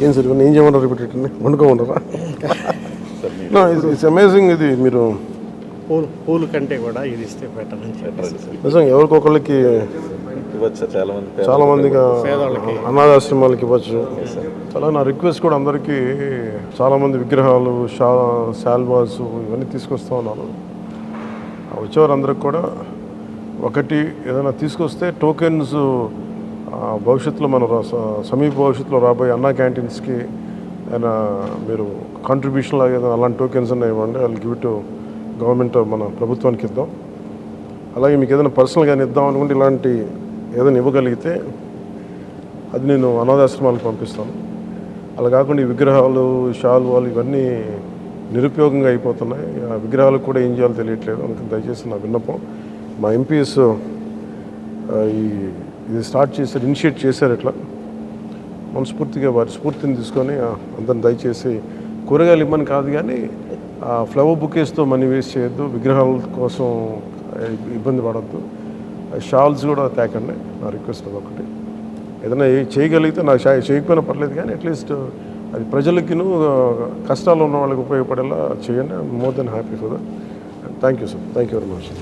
ఏం సార్ ఇవన్నీ ఏం చేయమంటారు రిపీటెడ్ని వండుకోమంటారా? It's amazing. ఇది మీరు పూలు కంటే కూడా ఇది ఇస్తే బెటర్ అని చెప్పేసి నిజంగా ఎవరికొకళ్ళకి ఇవ్వచ్చు సార్, చాలా మందిగా పేదవాళ్ళకి. అనాథాశ్రమాలకి ఇవ్వచ్చు. చాలా నా రిక్వెస్ట్ కూడా అందరికీ, చాలామంది విగ్రహాలు, శాల్వాస్ ఇవన్నీ తీసుకొస్తూ ఉన్నారు. వచ్చేవారందరికి కూడా ఒకటి ఏదైనా తీసుకొస్తే టోకెన్స్ భవిష్యత్తులో మన సమీప భవిష్యత్తులో రాబోయే అన్నా క్యాంటీన్స్కి ఏదైనా మీరు కాంట్రిబ్యూషన్ లాగా ఏదైనా అలాంటి టోకెన్స్ అన్నా ఇవ్వండి. వాళ్ళు గివ్ టు గవర్నమెంట్, మన ప్రభుత్వానికి ఇద్దాం. అలాగే మీకు ఏదైనా పర్సనల్గా ఇద్దాం అనుకుంటే ఇలాంటి ఏదైనా ఇవ్వగలిగితే అది నేను అనాథాశ్రమాలకు పంపిస్తాను. అలా కాకుండా ఈ విగ్రహాలు, శాలువాలు ఇవన్నీ నిరుపయోగంగా అయిపోతున్నాయి. ఆ విగ్రహాలకు కూడా ఏం చేయాలో తెలియట్లేదు. అందుకని దయచేసి నా విన్నపం, మా ఎంపీస్ ఇది స్టార్ట్ చేశారు, ఇనిషియేట్ చేశారు. ఇట్లా మనస్ఫూర్తిగా వారి స్ఫూర్తిని తీసుకొని అందరిని దయచేసి కూరగాయలు ఇవ్వమని కాదు కానీ ఫ్లవర్ బుకేస్తో మనీ వేస్ట్ చేయొద్దు, విగ్రహాల కోసం ఇబ్బంది పడద్దు, షాల్స్ కూడా తేకండి. నా రిక్వెస్ట్ అది ఒకటి. ఏదైనా చేయగలిగితే, నాకు చేయకపోయినా పర్లేదు కానీ అట్లీస్ట్ అది ప్రజలకిను కష్టాలు ఉన్న వాళ్ళకి ఉపయోగపడేలా చేయండి. More than happy for that. Thank you sir, thank you very much.